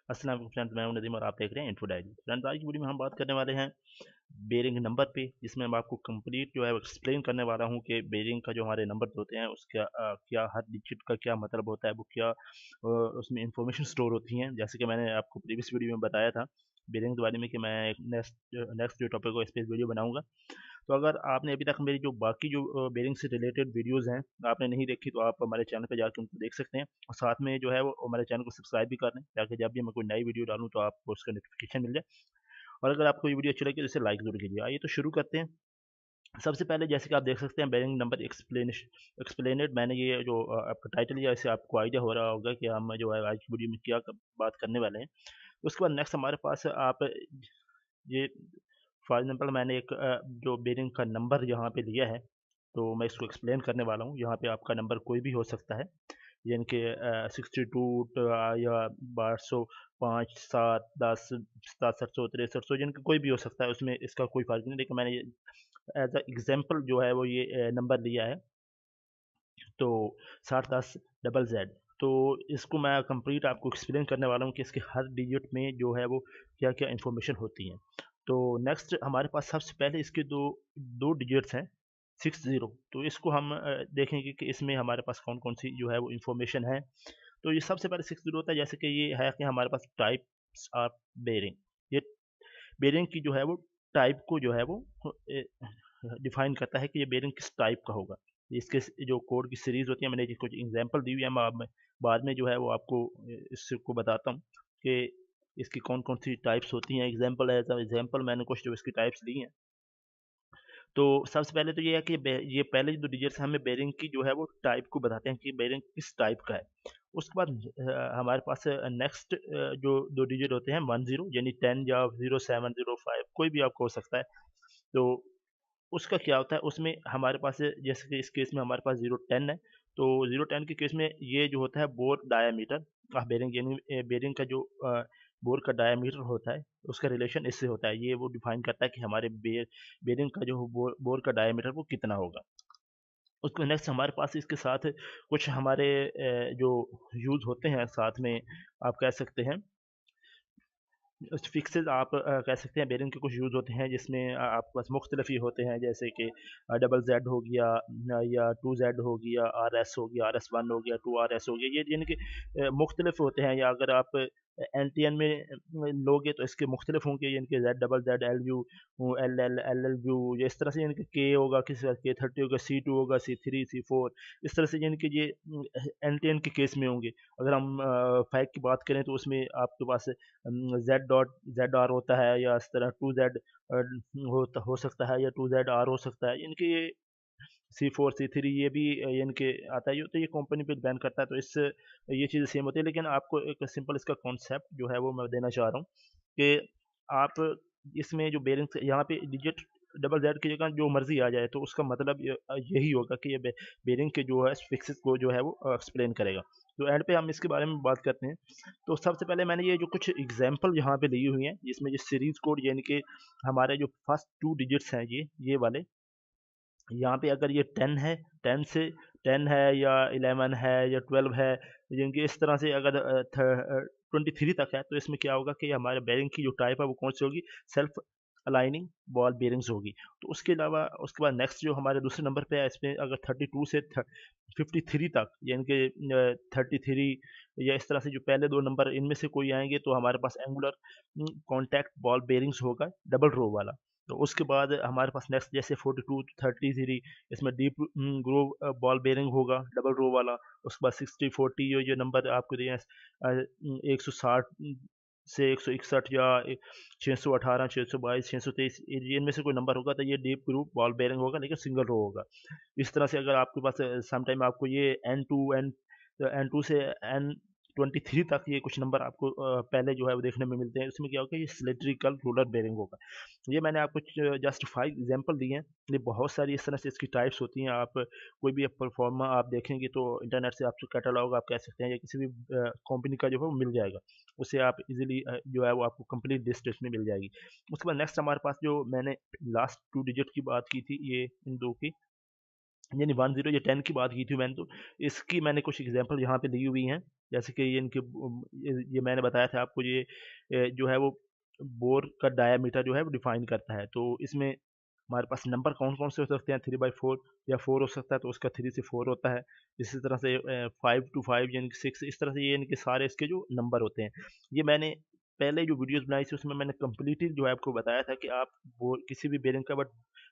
अस्सलाम वालेकुम फ्रेंड्स, मैं हूं नदीम और आप देख रहे हैं इन्फो डायरी। फ्रेंड्स, आज की वीडियो में हम बात करने वाले हैं बेरिंग नंबर पे, जिसमें मैं आपको कंप्लीट जो है एक्सप्लेन करने वाला हूं कि बेरिंग का जो हमारे नंबर होते हैं उसका क्या हर डिजिट का क्या मतलब होता है, वो क्या उसमें इंफॉर्मेशन स्टोर होती हैं। जैसे कि मैंने आपको प्रीवियस वीडियो में बताया था बेरिंग के बारे में कि मैं एक नेक्स्ट नेक्स्ट जो टॉपिक को इस पर वीडियो बनाऊंगा। तो अगर आपने अभी तक मेरी जो बाकी जो बेरिंग से रिलेटेड वीडियोस हैं आपने नहीं देखी, तो आप हमारे चैनल पर जाकर उनको देख सकते हैं और साथ में जो है वो हमारे चैनल को सब्सक्राइब भी कर लें, ताकि जब भी मैं कोई नई वीडियो डालूँ तो आपको उसका नोटिफिकेशन मिल जाए। और अगर आपको ये वीडियो अच्छी लगे तो इसे लाइक जरूर कीजिए। आइए तो शुरू करते हैं। सबसे पहले जैसे कि आप देख सकते हैं बेरिंग नंबर एक्सप्लेनेड, मैंने ये जो आपका टाइटल या इससे आपको आइडिया हो रहा होगा कि हम जो है आज की वीडियो में क्या बात करने वाले हैं। उसके बाद नेक्स्ट हमारे पास आप ये फॉर एग्जांपल मैंने एक जो बेरिंग का नंबर यहाँ पे लिया है, तो मैं इसको एक्सप्लेन करने वाला हूँ। यहाँ पे आपका नंबर कोई भी हो सकता है, यानी कि 62 या 1205 7 10 6700 6300, यानी कि कोई भी हो सकता है, उसमें इसका कोई फ़र्क नहीं। लेकिन मैंने एज अ एग्जाम्पल जो है वो ये नंबर लिया है, तो 6010 तो इसको मैं कंप्लीट आपको एक्सप्लेन करने वाला हूँ कि इसके हर डिजिट में जो है वो क्या क्या इन्फॉर्मेशन होती है। तो नेक्स्ट हमारे पास सबसे पहले इसके दो दो डिजिट्स हैं, 60। तो इसको हम देखेंगे कि इसमें हमारे पास कौन कौन सी जो है वो इन्फॉर्मेशन है। तो ये सबसे पहले 60 होता है, जैसे कि ये है कि हमारे पास टाइप्स ऑफ बेरिंग। ये बेरिंग की जो है वो टाइप को जो है वो डिफाइन करता है कि ये बेरिंग किस टाइप का होगा। इसके जो कोड की सीरीज होती है, मैंने जी कुछ एग्जांपल दी हुई है, मैं बाद में जो है वो आपको इसको बताता हूँ कि इसकी कौन कौन सी टाइप्स होती हैं। एग्जांपल एज एग्जांपल मैंने कुछ जो इसकी टाइप्स दी हैं। तो सबसे पहले तो ये है कि ये पहले जो डिजिट्स हमें बेरिंग की जो है वो टाइप को बताते हैं कि बेरिंग किस टाइप का है। उसके बाद हमारे पास नेक्स्ट जो दो डिजिट होते हैं 10, यानी 10 या 0705, कोई भी आपको हो सकता है। तो उसका क्या होता है, उसमें हमारे पास जैसे कि इस केस में हमारे पास 010 है। तो 010 के केस में ये जो होता है बोर डायामीटर ऑफ बेरिंग, यानी बेरिंग का जो बोर का डायामीटर होता है उसका रिलेशन इससे होता है। ये वो डिफाइन करता है कि हमारे बेरिंग का जो बोर का डायामीटर वो कितना होगा। उसको नेक्स्ट हमारे पास इसके साथ कुछ हमारे जो यूज़ होते हैं साथ में, आप कह सकते हैं फिक्सेस, आप कह सकते हैं बेरिंग के कुछ यूज़ होते हैं जिसमें आपके पास मुख्तलिफ ही होते हैं, जैसे कि डबल जेड हो गया, या टू जेड हो गया, आर एस हो गया, RS1 हो गया, टू RS हो गया। ये यानी कि मुख्तलिफ होते हैं। या अगर आप NTN में लोगे तो इसके मुख्तलिफ होंगे, यानी कि Z, L U, L U, या इस तरह से, यानी कि के होगा, किसी का K30 होगा, C2 होगा, C3 C4, इस तरह से, यानी कि ये NTN के केस में होंगे। अगर हम फैक की बात करें तो उसमें आपके पास Z.ZR होता है, या इस तरह 2Z हो सकता है, या 2ZR हो सकता है। इनके ये C4 C3 ये भी यानी कि आता है। तो ये कंपनी पे डिपेंड करता है, तो इस ये चीज़ें सेम होती है। लेकिन आपको एक सिंपल इसका कॉन्सेप्ट जो है वो मैं देना चाह रहा हूँ कि आप इसमें जो बेरिंग्स यहाँ पे डिजिट डबल जेड की जगह जो मर्जी आ जाए, तो उसका मतलब यही होगा कि ये बेरिंग के जो है फिक्सेस को जो है वो एक्सप्लेन करेगा। तो एंड पे हम इसके बारे में बात करते हैं। तो सबसे पहले मैंने ये जो कुछ एग्जांपल यहाँ पे ली हुई हैं, जिसमें जो सीरीज कोड, यानी कि हमारे जो फर्स्ट टू डिजिट्स हैं, ये वाले, यहाँ पे अगर ये 10 है, 10 से 10 है, या 11 है, या 12 है, यानी इस तरह से अगर 23 तक है, तो इसमें क्या होगा कि हमारे बेरिंग की जो टाइप है वो कौन सी होगी, सेल्फ अलाइनिंग बॉल बेरिंग्स होगी। तो उसके अलावा उसके बाद नेक्स्ट जो हमारे दूसरे नंबर पे है, इसमें अगर 32 से 53 तक, यानी कि 33, या इस तरह से जो पहले दो नंबर इनमें से कोई आएंगे, तो हमारे पास एंगुलर कॉन्टैक्ट बॉल बेरिंग्स होगा, डबल रो वाला। तो उसके बाद हमारे पास नेक्स्ट जैसे 42 33, इसमें डीप ग्रूव बॉल बेरिंग होगा, डबल रो वाला। उसके बाद 60 40, ये जो नंबर आपको दिए हैं 160 से 161, या 618 622 623, इनमें से कोई नंबर होगा, तो ये डीप ग्रूव बॉल बेरिंग होगा, लेकिन सिंगल रो होगा। इस तरह से अगर आपके पास समटाइम आपको ये N2 से N23 तक ये कुछ नंबर आपको पहले जो है वो देखने में मिलते हैं। इसमें क्या होगा, ये सिलेंड्रिकल रोलर बेरिंग होगा। ये मैंने आपको जस्ट 5 एग्जांपल दिए हैं। ये बहुत सारी इस तरह से इसकी टाइप्स होती हैं। आप कोई भी परफॉर्मा आप देखेंगे तो इंटरनेट से आपको कैटलॉग आप कह सकते हैं, या किसी भी कंपनी का जो है वो मिल जाएगा। उससे आप इजीली जो है वो आपको कंप्लीट लिस्ट इसमें मिल जाएगी। उसके बाद नेक्स्ट हमारे पास जो मैंने लास्ट टू डिजिट की बात की थी, ये इन दो की, यानी 10 या 10 की बात की थी मैंने, तो इसकी मैंने कुछ एग्जांपल यहाँ पे दी हुई हैं। जैसे कि ये इनके ये मैंने बताया था आपको, ये जो है वो बोर का डायामीटर जो है वो डिफाइन करता है। तो इसमें हमारे पास नंबर कौन कौन से हो सकते हैं, 3/4 या 4 हो सकता है, तो उसका 3 से 4 होता है। इसी तरह से 5 to 5 यानी कि 6, इस तरह से ये इनके सारे इसके जो नंबर होते हैं। ये मैंने पहले जो वीडियोस बनाई थी उसमें मैंने कंप्लीटली जो है आपको बताया था कि आप बोर किसी भी बेरिंग का बट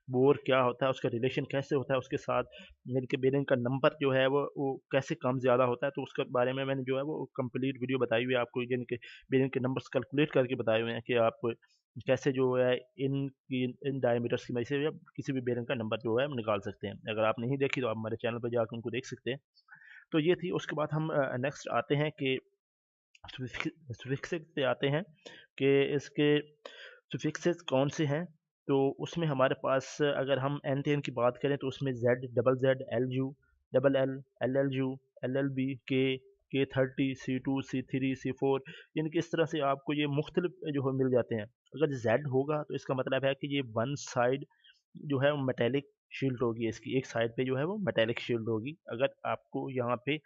बोर क्या होता है, उसका रिलेशन कैसे होता है उसके साथ, यानी कि बेरिंग का नंबर जो है वो कैसे कम ज़्यादा होता है, तो उसके बारे में मैंने जो है वो कंप्लीट वीडियो बताई हुई है आपको, यानी कि बेरिंग के नंबर्स कैलकुलेट करके बताए हुए हैं कि आप कैसे जो है इन डायमीटर्स की मदद से आप किसी भी बेरिंग का नंबर जो है हम निकाल सकते हैं। अगर आप नहीं देखी तो आप हमारे चैनल पर जाकर उनको देख सकते हैं। तो ये थी। उसके बाद हम नेक्स्ट आते हैं कि सुफिक्सेस पे आते हैं कि इसके सुफिक्सेस कौन से हैं। तो उसमें हमारे पास अगर हम एन की बात करें तो उसमें Z, double Z, L U, double L, L L U, L L B, K 30, C2, C3, C4, यानी कि इस तरह से आपको ये मुख्तलिफ जो है मिल जाते हैं। अगर जेड होगा तो इसका मतलब है कि ये वन साइड जो है वो मेटेलिक शील्ड होगी, इसकी एक साइड पे जो है वो मेटेलिक शील्ड होगी। अगर आपको यहाँ पे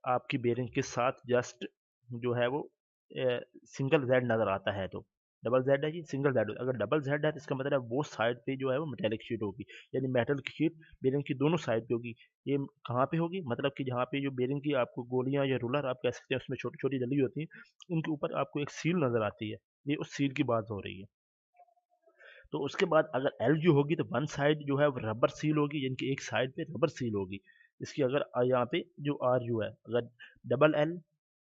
आपकी बेरिंग के साथ जस्ट जो है वो सिंगल जेड नज़र आता है, तो डबल जेड है जी, सिंगल जेड। अगर डबल जेड है तो इसका मतलब वो साइड पे जो है वो मेटेलिक शीट होगी, यानी मेटल की शीट बेरिंग की दोनों साइड पे होगी। ये कहाँ पे होगी, मतलब कि जहाँ पे जो बेरिंग की आपको गोलियां या रूलर आप कह सकते हैं उसमें छोटी छोटी डली होती हैं, उनके ऊपर आपको एक सील नज़र आती है। ये उस सील की बात हो रही है। तो उसके बाद अगर एल यू होगी तो वन साइड जो है वो रबर सील होगी, यानी कि एक साइड पे रबर सील होगी। इसकी अगर यहाँ पे जो आर यू है, अगर double L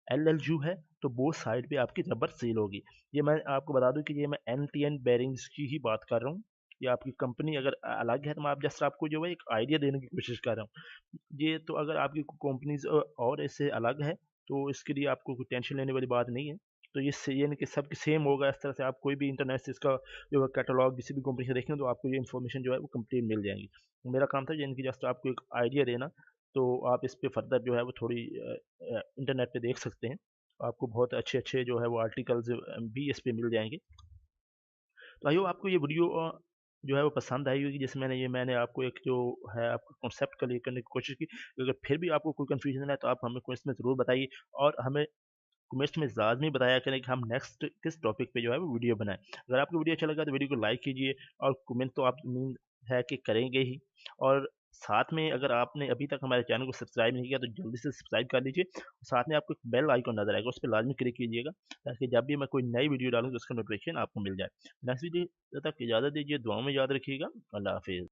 L L you है तो वो साइड पे आपकी रबर सील होगी। ये मैं आपको बता दूं कि ये मैं एन टी एन बेरिंग्स की ही बात कर रहा हूँ। ये आपकी कंपनी अगर अलग है तो मैं आप जस्ट आपको जो है एक आइडिया देने की कोशिश कर रहा हूँ। ये तो अगर आपकी कंपनीज और इससे अलग है तो इसके लिए आपको कोई टेंशन लेने वाली बात नहीं है। तो ये यानी कि सब सेम होगा। इस तरह से आप कोई भी इंटरनेट से इसका जो है कैटलॉग किसी भी कंपनी से देखें तो आपको ये इन्फॉर्मेशन जो है वो कंप्लीट मिल जाएगी। तो मेरा काम था यानी कि जस्ट आपको एक आइडिया देना। तो आप इस पे फर्दर जो है वो थोड़ी इंटरनेट पे देख सकते हैं। आपको बहुत अच्छे अच्छे जो है वो आर्टिकल्स भी इस पे मिल जाएंगे। तो आई होप आपको ये वीडियो जो है वो पसंद आई होगी। जैसे मैंने आपको एक जो है आपको कॉन्सेप्ट क्लियर करने की कोशिश की। अगर फिर भी आपको कोई कन्फ्यूजन है तो आप हमें कमेंट्स में ज़रूर बताइए, और हमें कमेंट्स में लाजमी बताया करें कि हम नेक्स्ट किस टॉपिक पे जो है वो वीडियो बनाएं। अगर आपको वीडियो अच्छा लगा तो वीडियो को लाइक कीजिए, और कमेंट तो आप उम्मीद है कि करेंगे ही। और साथ में अगर आपने अभी तक हमारे चैनल को सब्सक्राइब नहीं किया तो जल्दी से सब्सक्राइब कर लीजिए। साथ में आपको एक बेल आइकन नजर आएगा, उस पर लाजमी क्लिक कीजिएगा, ताकि जब भी मैं कोई नई वीडियो डालूँ तो उसका नोटिफिकेशन आपको मिल जाए। नेक्स्ट वीडियो तक इजाज़त दीजिए, दुआओं में याद रखिएगा। अल्लाह हाफिज़।